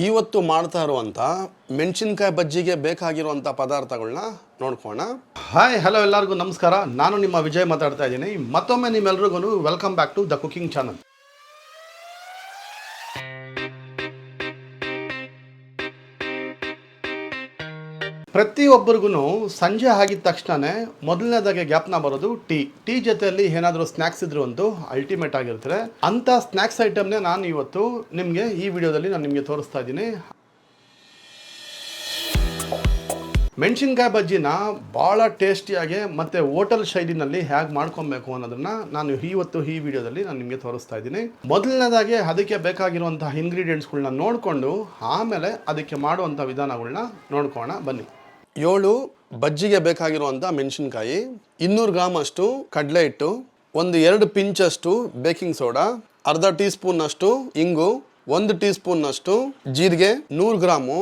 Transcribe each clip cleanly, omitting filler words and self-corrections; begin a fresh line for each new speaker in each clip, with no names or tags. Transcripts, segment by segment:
ಇವತ್ತು ಮಾಡ್ತಾ ಇರುವಂಥ ಮೆಣಸಿನಕಾಯಿ ಬಜ್ಜಿಗೆ ಬೇಕಾಗಿರುವಂಥ ಪದಾರ್ಥಗಳನ್ನ ನೋಡ್ಕೋಣ. ಹಾಯ್ ಹಲೋ ಎಲ್ಲರಿಗೂ ನಮಸ್ಕಾರ. ನಾನು ನಿಮ್ಮ ವಿಜಯ್ ಮಾತಾಡ್ತಾ ಇದ್ದೀನಿ. ಮತ್ತೊಮ್ಮೆ ನಿಮ್ಮೆಲ್ರಿಗೂ welcome back to the cooking channel. ಪ್ರತಿಯೊಬ್ಬರಿಗೂ ಸಂಜೆ ಆಗಿದ ತಕ್ಷಣವೇ ಮೊದಲನೇದಾಗಿ ಜ್ಞಾಪನ ಬರೋದು ಟೀ ಜೊತೆಯಲ್ಲಿ ಏನಾದರೂ ಸ್ನ್ಯಾಕ್ಸ್ ಇದ್ರು ಅಂತೂ ಅಲ್ಟಿಮೇಟ್ ಆಗಿರ್ತಾರೆ. ಅಂಥ ಸ್ನ್ಯಾಕ್ಸ್ ಐಟಮ್ನೇ ನಾನು ಇವತ್ತು ನಿಮಗೆ ಈ ವಿಡಿಯೋದಲ್ಲಿ ನಿಮಗೆ ತೋರಿಸ್ತಾ ಇದ್ದೀನಿ. ಮೆಣಸಿನ್ಕಾಯಿ ಬಜ್ಜಿನ ಭಾಳ ಟೇಸ್ಟಿಯಾಗಿ ಮತ್ತು ಹೋಟೆಲ್ ಶೈಲಿನಲ್ಲಿ ಹೇಗೆ ಮಾಡ್ಕೊಬೇಕು ಅನ್ನೋದನ್ನು ನಾನು ಇವತ್ತು ಈ ವಿಡಿಯೋದಲ್ಲಿ ನಾನು ನಿಮಗೆ ತೋರಿಸ್ತಾ ಇದ್ದೀನಿ. ಮೊದಲನೇದಾಗಿ ಅದಕ್ಕೆ ಬೇಕಾಗಿರುವಂಥ ಇಂಗ್ರೀಡಿಯೆಂಟ್ಸ್ಗಳನ್ನ ನೋಡಿಕೊಂಡು ಆಮೇಲೆ ಅದಕ್ಕೆ ಮಾಡುವಂಥ ವಿಧಾನಗಳನ್ನ ನೋಡ್ಕೋಣ ಬನ್ನಿ. 7 ಬಜ್ಜಿಗೆ ಬೇಕಾಗಿರುವಂಥ ಮೆಣಸಿನ್ಕಾಯಿ, 200 ಗ್ರಾಮ್ ಅಷ್ಟು ಕಡಲೆ ಹಿಟ್ಟು, 1-2 ಪಿಂಚಷ್ಟು ಬೇಕಿಂಗ್ ಸೋಡಾ, ಅರ್ಧ ಟೀ ಸ್ಪೂನ್ನಷ್ಟು ಇಂಗು, 1 ಟೀ ಸ್ಪೂನ್ನಷ್ಟು ಜೀರಿಗೆ, 100 ಗ್ರಾಮು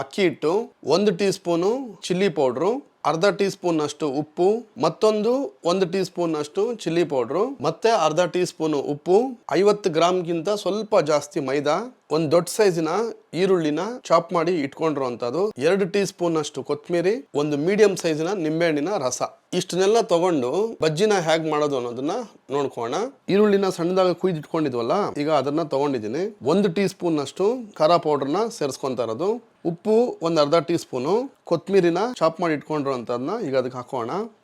ಅಕ್ಕಿ ಹಿಟ್ಟು, 1 ಟೀ ಸ್ಪೂನು ಚಿಲ್ಲಿ ಪೌಡ್ರು, ಅರ್ಧ ಟೀ ಸ್ಪೂನ್ನಷ್ಟು ಉಪ್ಪು, ಮತ್ತೊಂದು 1 ಟೀ ಸ್ಪೂನ್ನಷ್ಟು ಚಿಲ್ಲಿ ಪೌಡ್ರು, ಮತ್ತೆ ಅರ್ಧ ಟೀ ಸ್ಪೂನು ಉಪ್ಪು, 50 ಗ್ರಾಮ್ಗಿಂತ ಸ್ವಲ್ಪ ಜಾಸ್ತಿ ಮೈದಾ, ಒಂದು ದೊಡ್ಡ ಸೈಜಿನ ಈರುಳ್ಳಿನ ಚಾಪ್ ಮಾಡಿ ಇಟ್ಕೊಂಡಿರುವಂಥದ್ದು, 2 ಟೀ ಸ್ಪೂನ್ ಅಷ್ಟು ಕೊತ್ತಂಬರಿ, 1 ಮೀಡಿಯಂ ಸೈಜಿನ ನಿಂಬೆಹಣ್ಣಿನ ರಸ. ಇಷ್ಟನ್ನೆಲ್ಲ ತಗೊಂಡು ಬಜ್ಜಿನ ಹೇಗೆ ಮಾಡೋದು ಅನ್ನೋದನ್ನ ನೋಡ್ಕೋಣ. ಈರುಳ್ಳಿನ ಸಣ್ಣದಾಗ ಕುಯ್ದಿಟ್ಕೊಂಡಿದ್ವಲ್ಲ, ಈಗ ಅದನ್ನ ತಗೊಂಡಿದ್ದೀನಿ. 1 ಟೀ ಸ್ಪೂನ್ ಅಷ್ಟು ಖಾರ ಪೌಡರ್ನ ಸೇರಿಸ್ಕೊಂತ ಇರೋದು, ಉಪ್ಪು ಒಂದು ಅರ್ಧ ಟೀ ಸ್ಪೂನು, ಕೊತ್ತಂಬರಿನ ಚಾಪ್ ಮಾಡಿ ಇಟ್ಕೊಂಡಿರೋಂಥದ್ದನ್ನ ಈಗ ಅದಕ್ಕೆ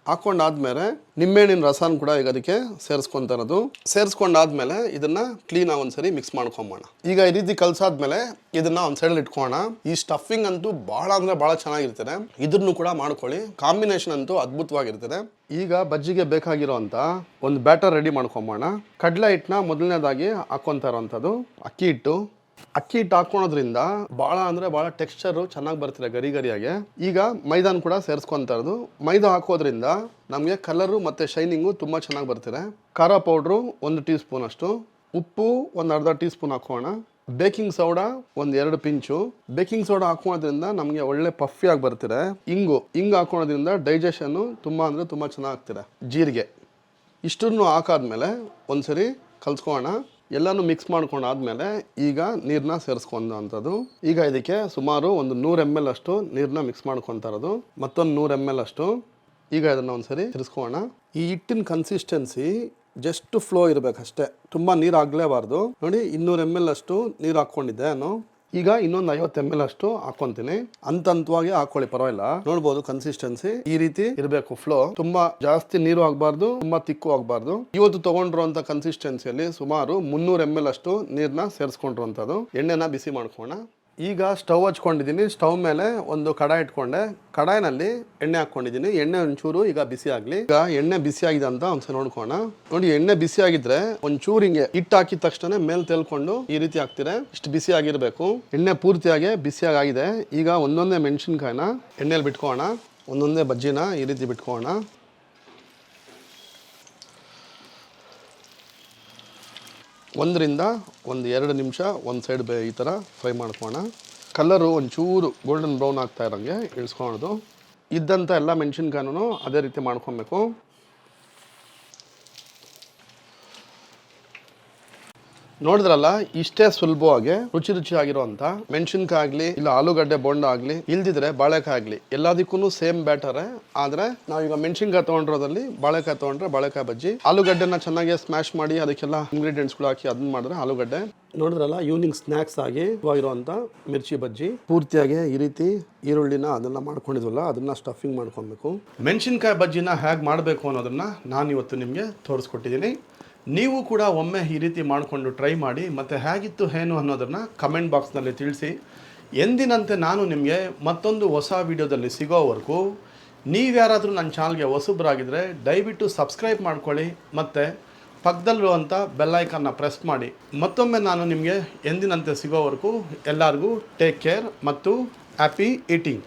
ಹಾಕೊಂಡಾದ್ಮೇಲೆ ನಿಂಬೆಹಣ್ಣಿನ ರಸನ ಕೂಡ ಈಗ ಅದಕ್ಕೆ ಸೇರಿಸ್ಕೊಂತ ಇರೋದು. ಸೇರಿಸ್ಕೊಂಡಾದ್ಮೇಲೆ ಇದನ್ನ ಕ್ಲೀನ್ ಆಗಿ ಒಂದ್ಸರಿ ಮಿಕ್ಸ್ ಮಾಡ್ಕೊಂಬೋಣ. ಈಗ ಈ ರೀತಿ ಕಲ್ಸಾದ್ಮೇಲೆ ಇದನ್ನ ಒಂದ್ ಸೈಡಲ್ಲಿ ಇಟ್ಕೋಣ. ಈ ಸ್ಟಫಿಂಗ್ ಅಂತೂ ಬಹಳ ಅಂದ್ರೆ ಬಹಳ ಚೆನ್ನಾಗಿರ್ತದೆ. ಇದನ್ನು ಕೂಡ ಮಾಡ್ಕೊಳ್ಳಿ, ಕಾಂಬಿನೇಷನ್ ಅಂತೂ ಅದ್ಭುತವಾಗಿರ್ತದೆ. ಈಗ ಬಜ್ಜಿಗೆ ಬೇಕಾಗಿರೋಂಥ ಒಂದು ಬ್ಯಾಟರ್ ರೆಡಿ ಮಾಡ್ಕೊಂಬೋಣ. ಕಡಲೆ ಹಿಟ್ಟನ್ನ ಮೊದಲನೇದಾಗಿ ಹಾಕೊಂತ ಇರೋಂಥದ್ದು, ಅಕ್ಕಿ ಹಿಟ್ಟು ಹಾಕೋಣದ್ರಿಂದ ಭಾಳ ಅಂದರೆ ಭಾಳ ಟೆಕ್ಸ್ಚರು ಚೆನ್ನಾಗಿ ಬರ್ತಿದೆ ಗರಿ ಗರಿಯಾಗೆ. ಈಗ ಮೈದಾನ ಕೂಡ ಸೇರಿಸ್ಕೊತಾ ಇರೋದು. ಮೈದಾ ಹಾಕೋದ್ರಿಂದ ನಮಗೆ ಕಲರು ಮತ್ತು ಶೈನಿಂಗು ತುಂಬ ಚೆನ್ನಾಗಿ ಬರ್ತಿದೆ. ಖಾರ ಪೌಡ್ರು 1 ಟೀ ಸ್ಪೂನ್ ಅಷ್ಟು, ಉಪ್ಪು ಒಂದು ಅರ್ಧ ಟೀ ಸ್ಪೂನ್ ಹಾಕೋಣ, baking soda 1-2 pinch. Baking soda ಹಾಕೋದ್ರಿಂದ ನಮಗೆ ಒಳ್ಳೆ ಪಫಿಯಾಗಿ ಬರ್ತಿದೆ. ಇಂಗು ಹಾಕೋದ್ರಿಂದ ಡೈಜೆಷನ್ನು ತುಂಬ ಅಂದರೆ ತುಂಬ ಚೆನ್ನಾಗ್ತಿದೆ. ಜೀರಿಗೆ ಇಷ್ಟನ್ನು ಹಾಕಾದ್ಮೇಲೆ ಒಂದ್ಸರಿ ಕಲ್ಸ್ಕೊಳ್ಳೋಣ. ಎಲ್ಲನೂ ಮಿಕ್ಸ್ ಮಾಡ್ಕೊಂಡಾದ್ಮೇಲೆ ಈಗ ನೀರನ್ನ ಸೇರಿಸ್ಕೊಂಡಂಥದ್ದು. ಈಗ ಇದಕ್ಕೆ ಸುಮಾರು ಒಂದು 100 ml ಅಷ್ಟು ನೀರನ್ನ ಮಿಕ್ಸ್ ಮಾಡ್ಕೊತಾ ಇರೋದು, ಮತ್ತೊಂದು 100 ml ಅಷ್ಟು. ಈಗ ಇದನ್ನು ಒಂದ್ಸರಿ ಸೇರಿಸ್ಕೊಳ್ಳೋಣ. ಈ ಹಿಟ್ಟಿನ ಕನ್ಸಿಸ್ಟೆನ್ಸಿ ಜಸ್ಟ್ ಫ್ಲೋ ಇರಬೇಕಷ್ಟೇ, ತುಂಬ ನೀರು ಆಗಲೇಬಾರ್ದು. ನೋಡಿ 200 ml ಅಷ್ಟು ನೀರು ಹಾಕ್ಕೊಂಡಿದ್ದೆ ನಾನು. ಈಗ ಇನ್ನೊಂದು 50 ml ಅಷ್ಟು ಹಾಕೊಂತೀನಿ. ಹಂತವಾಗಿ ಹಾಕೊಳ್ಳಿ, ಪರವಾಗಿಲ್ಲ. ನೋಡ್ಬೋದು ಕನ್ಸಿಸ್ಟೆನ್ಸಿ ಈ ರೀತಿ ಇರಬೇಕು. ಫ್ಲೋ ತುಂಬಾ ಜಾಸ್ತಿ ನೀರು ಆಗಬಾರ್ದು, ತುಂಬಾ ತಿಕ್ಕು ಆಗಬಾರ್ದು. ಇವತ್ತು ತಗೊಂಡಿರುವಂತ ಕನ್ಸಿಸ್ಟೆನ್ಸಿಯಲ್ಲಿ ಸುಮಾರು 300 ml ಅಷ್ಟು ನೀರನ್ನ ಸೇರಿಸ್ಕೊಂಡಿರುವಂತದ್ದು. ಎಣ್ಣೆನ ಬಿಸಿ ಮಾಡ್ಕೋಣ. ಈಗ ಸ್ಟವ್ ಹಚ್ಕೊಂಡಿದ್ದೀನಿ. ಸ್ಟವ್ ಮೇಲೆ ಒಂದು ಕಡಾಯಿ ಇಟ್ಕೊಂಡೆ. ಕಡಾಯಿನಲ್ಲಿ ಎಣ್ಣೆ ಹಾಕೊಂಡಿದ್ದೀನಿ. ಎಣ್ಣೆ ಒಂಚೂರು ಈಗ ಬಿಸಿ ಆಗಲಿ. ಈಗ ಎಣ್ಣೆ ಬಿಸಿ ಆಗಿದೆ ಅಂತ ಒಂದ್ಸಲ ನೋಡ್ಕೋಣ. ನೋಡಿ, ಎಣ್ಣೆ ಬಿಸಿ ಆಗಿದ್ರೆ ಒಂಚೂರು ಹಿಂಗೆ ಹಿಟ್ಟು ಹಾಕಿದ ತಕ್ಷಣ ಮೇಲೆ ತೇಲ್ಕೊಂಡು ಈ ರೀತಿ ಆಗ್ತಿದೆ. ಇಷ್ಟು ಬಿಸಿ ಆಗಿರಬೇಕು. ಎಣ್ಣೆ ಪೂರ್ತಿಯಾಗಿ ಬಿಸಿಯಾಗಿ ಆಗಿದೆ. ಈಗ ಒಂದೊಂದೇ ಮೆಣಸಿನ್ಕಾಯಿನ ಎಣ್ಣೆಯಲ್ಲಿ ಬಿಟ್ಕೋಣ. ಒಂದೊಂದೇ ಬಜ್ಜಿನ ಈ ರೀತಿ ಬಿಟ್ಕೋಣ. ಒಂದರಿಂದ 1-2 ನಿಮಿಷ ಒಂದು ಸೈಡ್ ಈ ಥರ ಫ್ರೈ ಮಾಡ್ಕೋಣ. ಕಲರು ಒಂಚೂರು ಗೋಲ್ಡನ್ ಬ್ರೌನ್ ಆಗ್ತಾ ಇರೋಂಗೆ ಇಳಿಸ್ಕೊಳ್ಳೋದು. ಇದ್ದಂಥ ಎಲ್ಲ ಮೆಣಸಿನ್ಕಾಯಿನೂ ಅದೇ ರೀತಿ ಮಾಡ್ಕೊಬೇಕು. ನೋಡಿದ್ರಲ್ಲ, ಇಷ್ಟೇ ಸುಲಭವಾಗಿ ರುಚಿ ಆಗಿರುವಂತ ಮೆಣಸಿನ್ಕಾಯಿ ಆಗಲಿ, ಇಲ್ಲ ಆಲೂಗಡ್ಡೆ ಬೋಂಡ ಆಗಲಿ, ಇಲ್ದಿದ್ರೆ ಬಾಳೆಕಾಯಿ ಆಗಲಿ, ಎಲ್ಲದಕ್ಕೂ ಸೇಮ್ ಬ್ಯಾಟರ್. ಆದ್ರೆ ನಾವೀಗ ಮೆಣಸಿನ್ಕಾಯಿ ತೊಗೊಂಡಿರೋದ್ರಲ್ಲಿ ಬಾಳೆಕಾಯಿ ತೊಗೊಂಡ್ರೆ ಬಾಳೆಕಾಯಿ ಬಜ್ಜಿ. ಆಲೂಗಡ್ಡೆನ ಚೆನ್ನಾಗಿ ಸ್ಮ್ಯಾಶ್ ಮಾಡಿ ಅದಕ್ಕೆಲ್ಲ ಇಂಗ್ರೀಡಿಯೆಂಟ್ಸ್ಗಳು ಹಾಕಿ ಅದನ್ನ ಮಾಡಿದ್ರೆ ಆಲೂಗಡ್ಡೆ. ನೋಡಿದ್ರಲ್ಲ, ಈವ್ನಿಂಗ್ ಸ್ನ್ಯಾಕ್ಸ್ ಆಗಿ ಇರುವಂತ ಮಿರ್ಚಿ ಬಜ್ಜಿ. ಪೂರ್ತಿಯಾಗಿ ಈ ರೀತಿ ಈರುಳ್ಳಿನ ಅದನ್ನ ಮಾಡ್ಕೊಂಡಿದ್ವಲ್ಲ, ಅದನ್ನ ಸ್ಟಫಿಂಗ್ ಮಾಡ್ಕೊಬೇಕು. ಮೆಣಸಿನ್ಕಾಯಿ ಬಜ್ಜಿನ ಹೇಗೆ ಮಾಡಬೇಕು ಅನ್ನೋದನ್ನ ನಾನು ಇವತ್ತು ನಿಮಗೆ ತೋರಿಸ್ಕೊಟ್ಟಿದ್ದೀನಿ. ನೀವು ಕೂಡ ಒಮ್ಮೆ ಈ ರೀತಿ ಮಾಡಿಕೊಂಡು ಟ್ರೈ ಮಾಡಿ, ಮತ್ತು ಹೇಗಿತ್ತು ಏನು ಅನ್ನೋದನ್ನು ಕಮೆಂಟ್ ಬಾಕ್ಸ್ನಲ್ಲಿ ತಿಳಿಸಿ. ಎಂದಿನಂತೆ ನಾನು ನಿಮಗೆ ಮತ್ತೊಂದು ಹೊಸ ವಿಡಿಯೋದಲ್ಲಿ ಸಿಗೋವರೆಗೂ ನೀವ್ಯಾರಾದರೂ ನನ್ನ ಚಾನಲ್ಗೆ ಹೊಸಬ್ರಾಗಿದ್ದರೆ ದಯವಿಟ್ಟು ಸಬ್ಸ್ಕ್ರೈಬ್ ಮಾಡ್ಕೊಳ್ಳಿ, ಮತ್ತು ಪಕ್ಕದಲ್ಲಿರುವಂಥ ಬೆಲ್ಲೈಕನ್ನ ಪ್ರೆಸ್ ಮಾಡಿ. ಮತ್ತೊಮ್ಮೆ ನಾನು ನಿಮಗೆ ಎಂದಿನಂತೆ ಸಿಗೋವರೆಗೂ ಎಲ್ಲರಿಗೂ ಟೇಕ್ ಕೇರ್ ಮತ್ತು ಹ್ಯಾಪಿ ಈಟಿಂಗ್.